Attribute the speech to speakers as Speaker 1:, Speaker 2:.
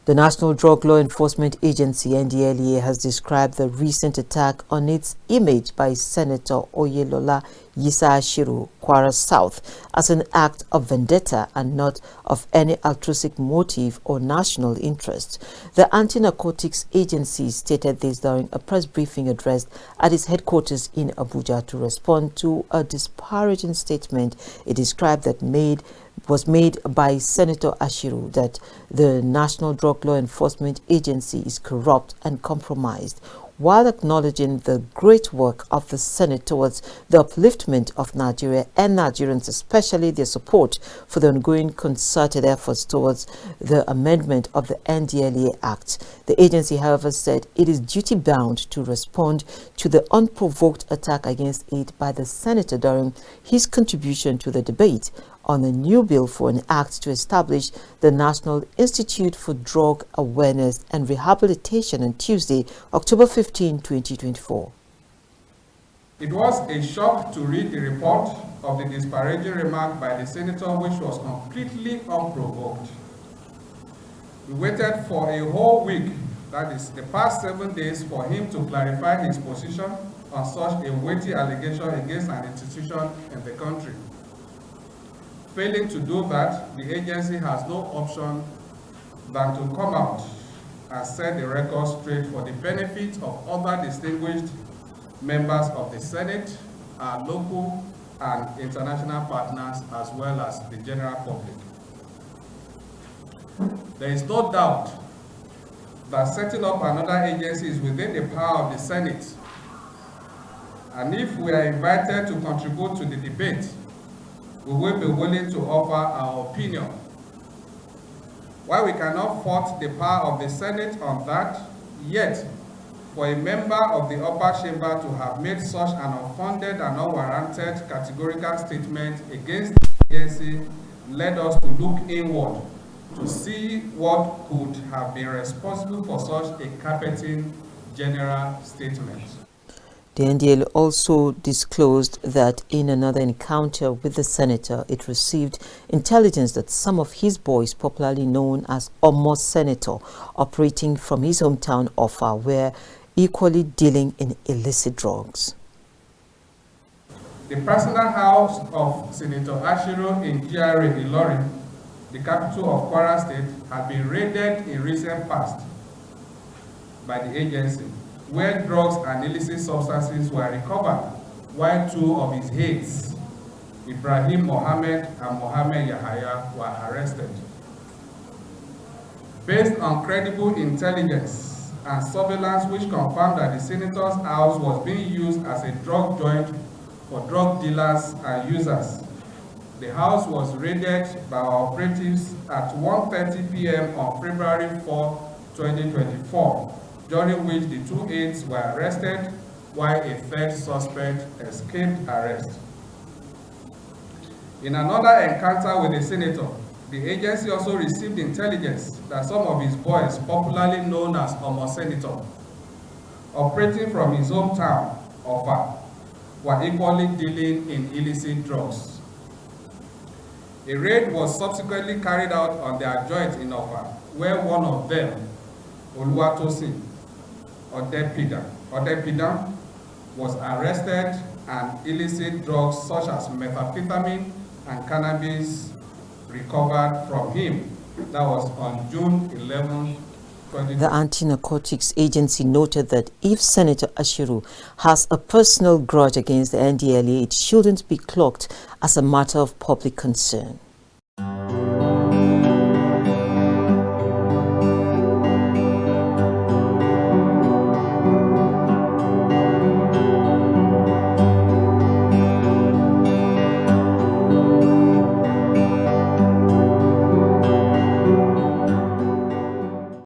Speaker 1: The National Drug Law Enforcement Agency, NDLEA, has described the recent attack on its image by Senator Oyelola Ashiru, Kwara South, as an act of vendetta and not of any altruistic motive or national interest. The Anti-Narcotics Agency stated this during a press briefing addressed at its headquarters in Abuja to respond to a disparaging statement it described that was made by Senator Ashiru that the National Drug Law Enforcement Agency is corrupt and compromised, while acknowledging the great work of the Senate towards the upliftment of Nigeria and Nigerians, especially their support for the ongoing concerted efforts towards the amendment of the NDLEA Act. The agency, however, said it is duty-bound to respond to the unprovoked attack against it by the senator during his contribution to the debate on a new bill for an act to establish the National Institute for Drug Awareness and Rehabilitation on Tuesday, October 15, 2024.
Speaker 2: It was a shock to read the report of the disparaging remark by the senator, which was completely unprovoked. We waited for a whole week, that is the past 7 days, for him to clarify his position on such a weighty allegation against an institution in the country. Failing to do that, the agency has no option than to come out and set the record straight for the benefit of other distinguished members of the Senate, our local and international partners, as well as the general public. There is no doubt that setting up another agency is within the power of the Senate, and if we are invited to contribute to the debate, we will be willing to offer our opinion. While we cannot fault the power of the Senate on that, yet for a member of the upper chamber to have made such an unfounded and unwarranted categorical statement against the agency led us to look inward to see what could have been responsible for such a carpeting general statement.
Speaker 1: The NDL also disclosed that in another encounter with the senator, it received intelligence that some of his boys, popularly known as Omo Senator, operating from his hometown Offa, were equally dealing in illicit drugs.
Speaker 2: The personal house of Senator Ashiru in GRA Ilorin, the capital of Kwara State, had been raided in recent past by the agency, where drugs and illicit substances were recovered, while two of his aides, Ibrahim Mohammed and Mohammed Yahaya, were arrested. Based on credible intelligence and surveillance which confirmed that the senator's house was being used as a drug joint for drug dealers and users, the house was raided by our operatives at 1:30 p.m. on February 4, 2024. During which the two aides were arrested, while a third suspect escaped arrest. In another encounter with the senator, the agency also received intelligence that some of his boys, popularly known as Omo Senator, operating from his hometown, Offa, were equally dealing in illicit drugs. A raid was subsequently carried out on their joint in Offa, where one of them, Oluwatosin Odepidan, was arrested, and illicit drugs such as methamphetamine and cannabis recovered from him. That was on June 11, 2020.
Speaker 1: The Anti-Narcotics Agency noted that if Senator Ashiru has a personal grudge against the NDLEA, it shouldn't be cloaked as a matter of public concern.